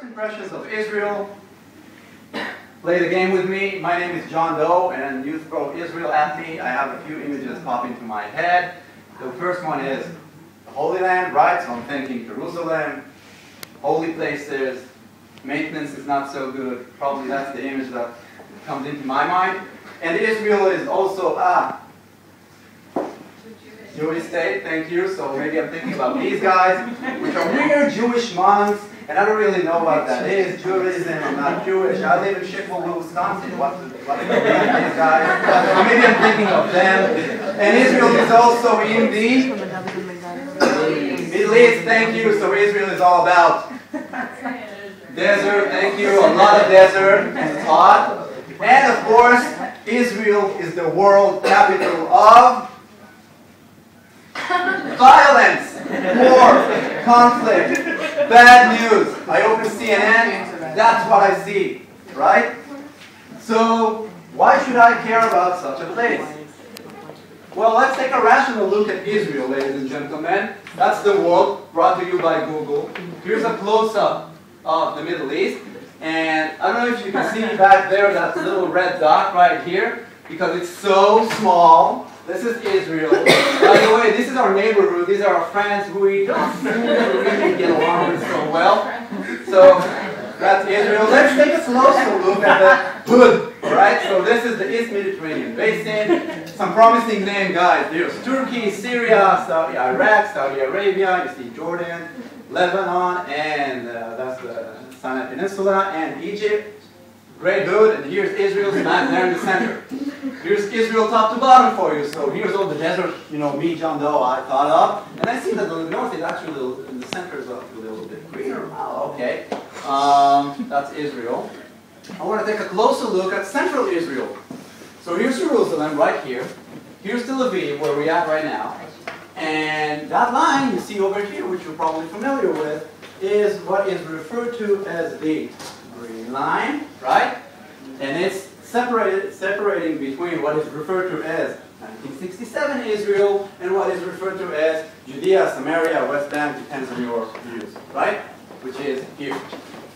impressions of Israel. Play the game with me. My name is John Doe, and you throw Israel at me. I have a few images pop into my head. The first one is the Holy Land, right? So I'm thinking Jerusalem, holy places, maintenance is not so good. Probably that's the image that comes into my mind. And Israel is also a Jewish state, thank you. So maybe I'm thinking about these guys, which are weird Jewish monks. And I don't really know what that is. Judaism, I'm not Jewish. I live in Chicago, Wisconsin. What's the these guys? So maybe I'm thinking of them. And Israel is also in the Middle East, thank you. So Israel is all about desert, thank you. A lot of desert, and it's hot. And of course, Israel is the world capital of violence, war, conflict, bad news. I open CNN, that's what I see, right? So, why should I care about such a place? Well, let's take a rational look at Israel, ladies and gentlemen. That's the world, brought to you by Google. Here's a close-up of the Middle East. And I don't know if you can see back there that little red dot right here, because it's so small. This is Israel. By the way, this is our neighborhood. These are our friends who we don't really get along with so well. So that's Israel. Let's take a closer look at the hood. Alright, so this is the East Mediterranean Basin. Some promising name, guys. There's Turkey, Syria, Iraq, Saudi Arabia. You see Jordan, Lebanon, and that's the Sinai Peninsula, and Egypt. Great hood, and here's Israel smack there in the center. Here's Israel top to bottom for you. So here's all the desert, me, John Doe, I thought of. And I see that the north is actually, in the center is a little bit greener. Oh, okay. That's Israel. I want to take a closer look at central Israel. So here's Jerusalem right here. Here's Tel Aviv, where we're at right now. And that line you see over here, which you're probably familiar with, is what is referred to as the green line, right? And it's separating between what is referred to as 1967 Israel and what is referred to as Judea, Samaria, West Bank, depends on your views, right? Which is here.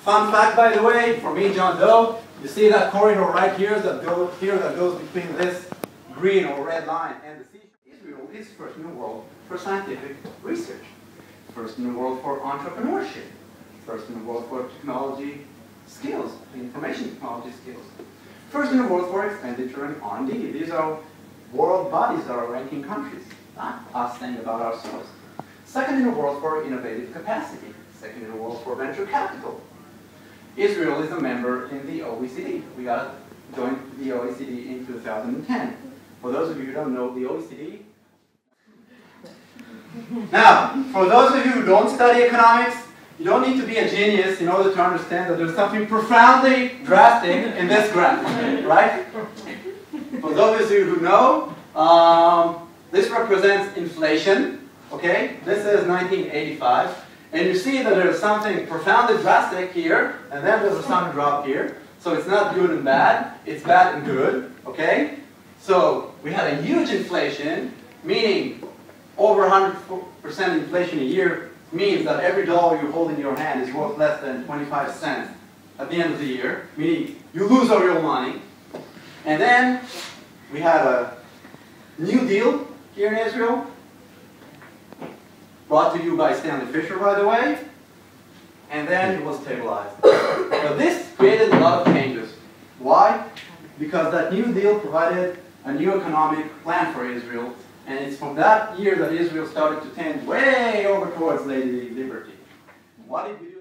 Fun fact, by the way, for me, John Doe, you see that corridor right here that goes between this green or red line and the sea. Israel is first in the world for scientific research, first in the world for entrepreneurship, first in the world for technology skills, information technology skills. First in the world for expenditure and R&D. These are world bodies that are ranking countries, not us saying about ourselves. Second in the world for innovative capacity. Second in the world for venture capital. Israel is a member in the OECD. We got joined the OECD in 2010. For those of you who don't know the OECD. Now, for those of you who don't study economics, you don't need to be a genius in order to understand that there's something profoundly drastic in this graph, right? For those of you who know, this represents inflation, okay? This is 1985. And you see that there's something profoundly drastic here, and then there's a sudden drop here. So it's not good and bad, it's bad and good, okay? So we had a huge inflation, meaning over 100% inflation a year means that every dollar you hold in your hand is worth less than 25 cents at the end of the year, meaning you lose all your money. And then we had a New Deal here in Israel, brought to you by Stanley Fischer, by the way, and then it was stabilized. Now this created a lot of changes. Why? Because that New Deal provided a new economic plan for Israel, and it's from that year that Israel started to tend way over towards liberty. What did we do?